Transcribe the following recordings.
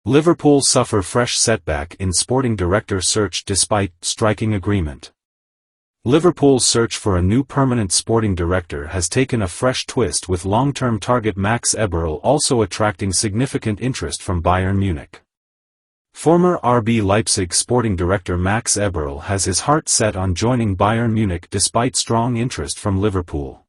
Liverpool suffer fresh setback in sporting director search despite striking agreement. Liverpool's search for a new permanent sporting director has taken a fresh twist, with long-term target Max Eberl also attracting significant interest from Bayern Munich. Former RB Leipzig sporting director Max Eberl has his heart set on joining Bayern Munich despite strong interest from Liverpool.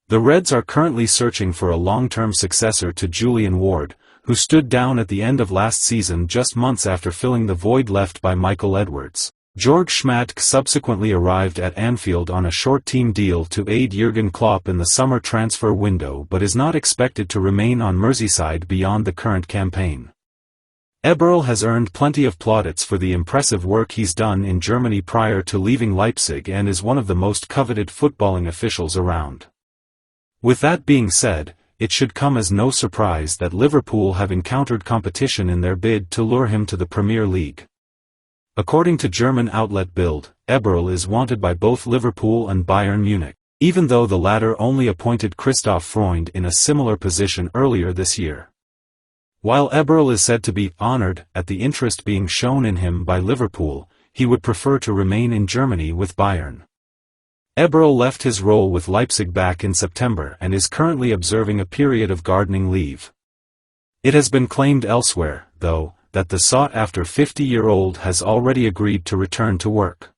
The Reds are currently searching for a long-term successor to Julian Ward, who stood down at the end of last season just months after filling the void left by Michael Edwards. Jörg Schmadtke subsequently arrived at Anfield on a short team deal to aid Jurgen Klopp in the summer transfer window, but is not expected to remain on Merseyside beyond the current campaign. Eberl has earned plenty of plaudits for the impressive work he's done in Germany prior to leaving Leipzig, and is one of the most coveted footballing officials around. With that being said, it should come as no surprise that Liverpool have encountered competition in their bid to lure him to the Premier League. According to German outlet Bild, Eberl is wanted by both Liverpool and Bayern Munich, even though the latter only appointed Christoph Freund in a similar position earlier this year. While Eberl is said to be honored at the interest being shown in him by Liverpool, he would prefer to remain in Germany with Bayern. Eberl left his role with Leipzig back in September and is currently observing a period of gardening leave. It has been claimed elsewhere, though, that the sought-after 50-year-old has already agreed to return to work.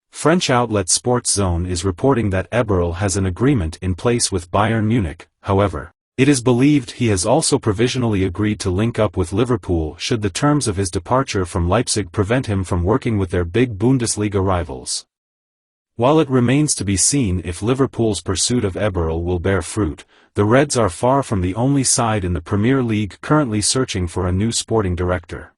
French outlet Sports Zone is reporting that Eberl has an agreement in place with Bayern Munich. However, it is believed he has also provisionally agreed to link up with Liverpool should the terms of his departure from Leipzig prevent him from working with their big Bundesliga rivals. While it remains to be seen if Liverpool's pursuit of Eberl will bear fruit, the Reds are far from the only side in the Premier League currently searching for a new sporting director.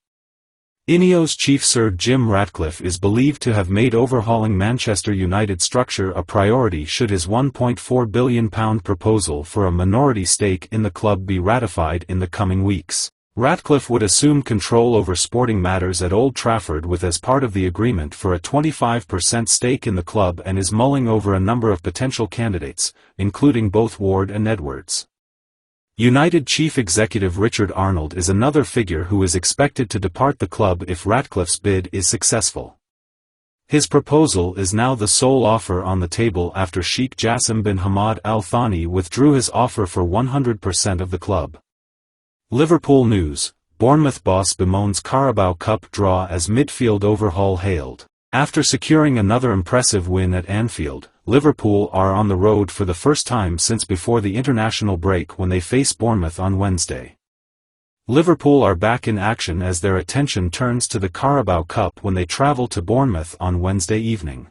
Ineos chief Sir Jim Ratcliffe is believed to have made overhauling Manchester United's structure a priority should his £1.4 billion proposal for a minority stake in the club be ratified in the coming weeks. Ratcliffe would assume control over sporting matters at Old Trafford with as part of the agreement for a 25% stake in the club, and is mulling over a number of potential candidates, including both Ward and Edwards. United chief executive Richard Arnold is another figure who is expected to depart the club if Ratcliffe's bid is successful. His proposal is now the sole offer on the table after Sheikh Jassim bin Hamad Al Thani withdrew his offer for 100% of the club. Liverpool news: Bournemouth boss bemoans Carabao Cup draw as midfield overhaul hailed. After securing another impressive win at Anfield, Liverpool are on the road for the first time since before the international break when they face Bournemouth on Wednesday. Liverpool are back in action as their attention turns to the Carabao Cup when they travel to Bournemouth on Wednesday evening.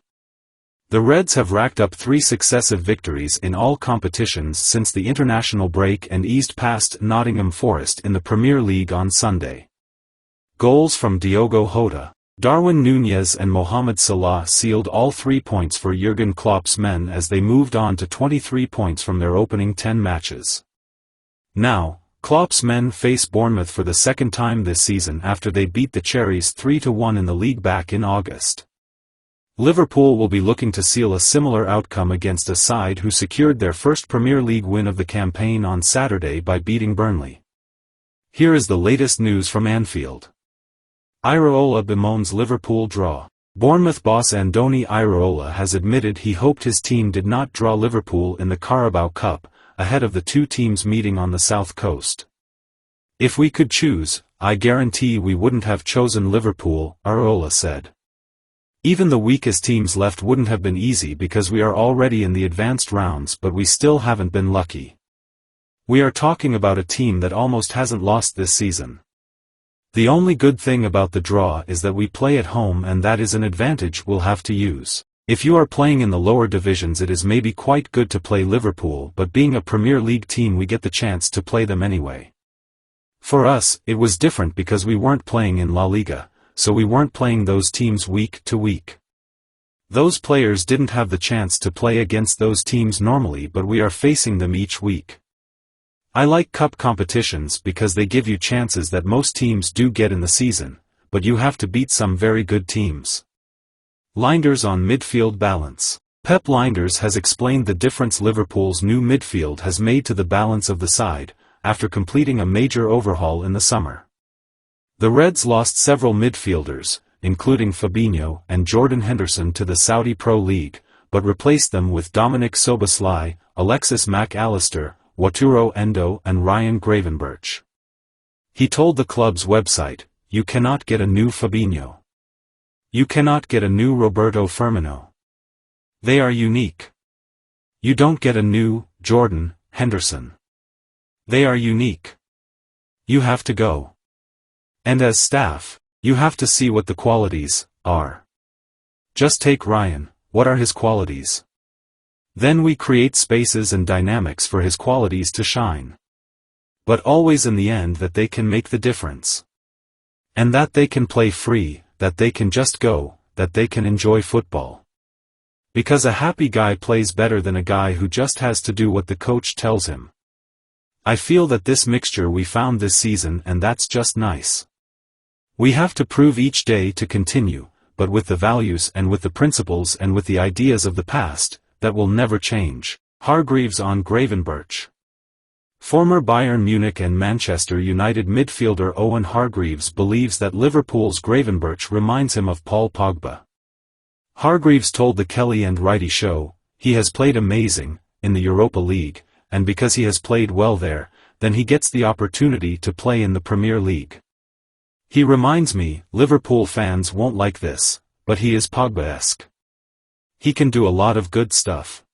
The Reds have racked up 3 successive victories in all competitions since the international break and eased past Nottingham Forest in the Premier League on Sunday. Goals from Diogo Jota, Darwin Núñez and Mohamed Salah sealed all 3 points for Jurgen Klopp's men as they moved on to 23 points from their opening 10 matches. Now, Klopp's men face Bournemouth for the second time this season after they beat the Cherries 3-1 in the league back in August. Liverpool will be looking to seal a similar outcome against a side who secured their first Premier League win of the campaign on Saturday by beating Burnley. Here is the latest news from Anfield. Iraola bemoans Liverpool draw. Bournemouth boss Andoni Iraola has admitted he hoped his team did not draw Liverpool in the Carabao Cup, ahead of the two teams meeting on the South Coast. "If we could choose, I guarantee we wouldn't have chosen Liverpool," Iraola said. "Even the weakest teams left wouldn't have been easy because we are already in the advanced rounds, but we still haven't been lucky. We are talking about a team that almost hasn't lost this season. The only good thing about the draw is that we play at home, and that is an advantage we'll have to use. If you are playing in the lower divisions, it is maybe quite good to play Liverpool, but being a Premier League team we get the chance to play them anyway. For us, it was different because we weren't playing in La Liga, so we weren't playing those teams week to week. Those players didn't have the chance to play against those teams normally, but we are facing them each week. I like cup competitions because they give you chances that most teams do get in the season, but you have to beat some very good teams." Linders on midfield balance. Pep Linders has explained the difference Liverpool's new midfield has made to the balance of the side, after completing a major overhaul in the summer. The Reds lost several midfielders, including Fabinho and Jordan Henderson, to the Saudi Pro League, but replaced them with Dominic Szoboszlai, Alexis Mac Allister, Wataru Endo and Ryan Gravenberch. He told the club's website, "You cannot get a new Fabinho. You cannot get a new Roberto Firmino. They are unique. You don't get a new Jordan Henderson. They are unique. You have to go. And as staff, you have to see what the qualities are. Just take Ryan, what are his qualities? Then we create spaces and dynamics for his qualities to shine. But always in the end that they can make the difference. And that they can play free, that they can just go, that they can enjoy football. Because a happy guy plays better than a guy who just has to do what the coach tells him. I feel that this mixture we found this season, and that's just nice. We have to prove each day to continue, but with the values and with the principles and with the ideas of the past, that will never change." Hargreaves on Gravenberch. Former Bayern Munich and Manchester United midfielder Owen Hargreaves believes that Liverpool's Gravenberch reminds him of Paul Pogba. Hargreaves told the Kelly and Wrighty show, "He has played amazing, in the Europa League, and because he has played well there, then he gets the opportunity to play in the Premier League. He reminds me, Liverpool fans won't like this, but he is Pogba-esque. He can do a lot of good stuff.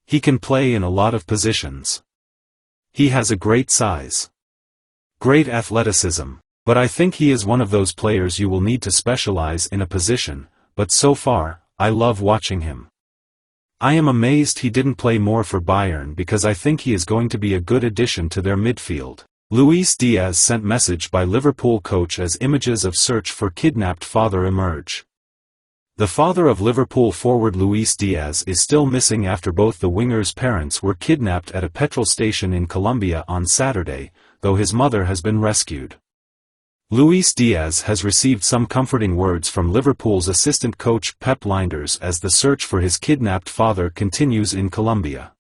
He can play in a lot of positions. He has a great size. Great athleticism, but I think he is one of those players you will need to specialize in a position, but so far, I love watching him. I am amazed he didn't play more for Bayern because I think he is going to be a good addition to their midfield." Luis Diaz sent message by Liverpool coach as images of search for kidnapped father emerge. The father of Liverpool forward Luis Diaz is still missing after both the winger's parents were kidnapped at a petrol station in Colombia on Saturday, though his mother has been rescued. Luis Diaz has received some comforting words from Liverpool's assistant coach Pep Lijnders as the search for his kidnapped father continues in Colombia.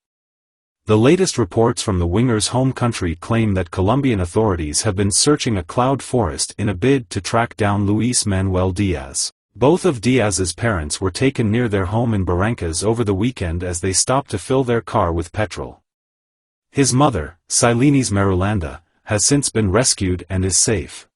The latest reports from the winger's home country claim that Colombian authorities have been searching a cloud forest in a bid to track down Luis Manuel Diaz. Both of Diaz's parents were taken near their home in Barrancas over the weekend as they stopped to fill their car with petrol. His mother, Silene Marulanda, has since been rescued and is safe.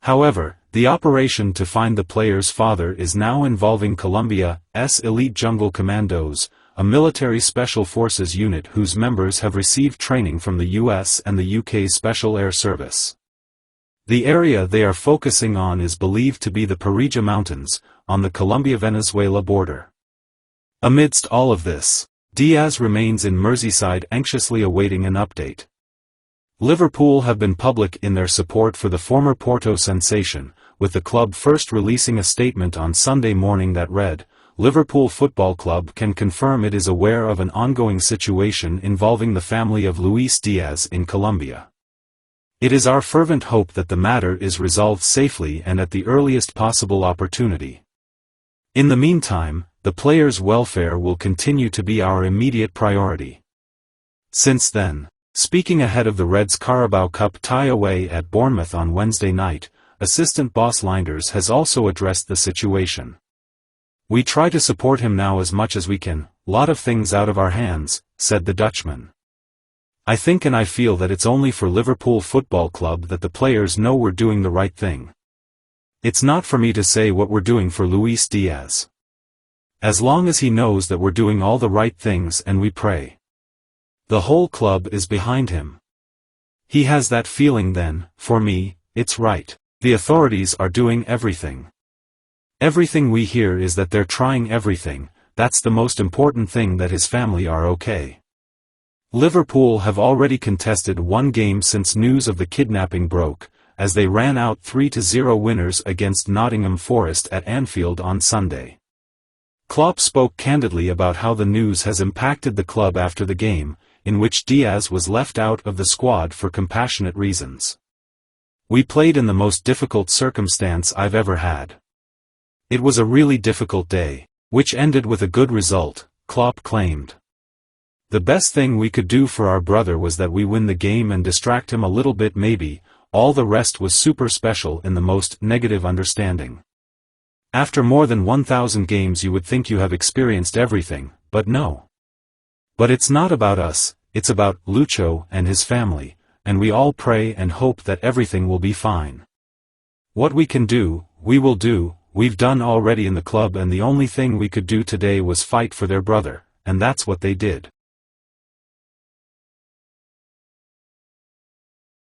However, the operation to find the player's father is now involving Colombia's elite jungle commandos, a military special forces unit whose members have received training from the US and the UK's Special Air Service. The area they are focusing on is believed to be the Parija Mountains, on the Colombia-Venezuela border. Amidst all of this, Diaz remains in Merseyside anxiously awaiting an update. Liverpool have been public in their support for the former Porto sensation, with the club first releasing a statement on Sunday morning that read, "Liverpool Football Club can confirm it is aware of an ongoing situation involving the family of Luis Diaz in Colombia. It is our fervent hope that the matter is resolved safely and at the earliest possible opportunity. In the meantime, the player's welfare will continue to be our immediate priority." Since then, speaking ahead of the Reds' Carabao Cup tie away at Bournemouth on Wednesday night, assistant boss Lijnders has also addressed the situation. "We try to support him now as much as we can, lot of things out of our hands," said the Dutchman. "I think and I feel that it's only for Liverpool Football Club that the players know we're doing the right thing. It's not for me to say what we're doing for Luis Diaz. As long as he knows that we're doing all the right things and we pray. The whole club is behind him. He has that feeling then, for me, it's right. The authorities are doing everything. Everything we hear is that they're trying everything, that's the most important thing, that his family are okay." Liverpool have already contested one game since news of the kidnapping broke, as they ran out 3-0 winners against Nottingham Forest at Anfield on Sunday. Klopp spoke candidly about how the news has impacted the club after the game, in which Diaz was left out of the squad for compassionate reasons. "We played in the most difficult circumstance I've ever had. It was a really difficult day, which ended with a good result," Klopp claimed. The best thing we could do for our brother was that we win the game and distract him a little bit maybe, all the rest was super special in the most negative understanding. After more than 1,000 games you would think you have experienced everything, but no. But it's not about us, it's about Lucho and his family, and we all pray and hope that everything will be fine. What we can do, we will do, we've done already in the club, and the only thing we could do today was fight for their brother, and that's what they did.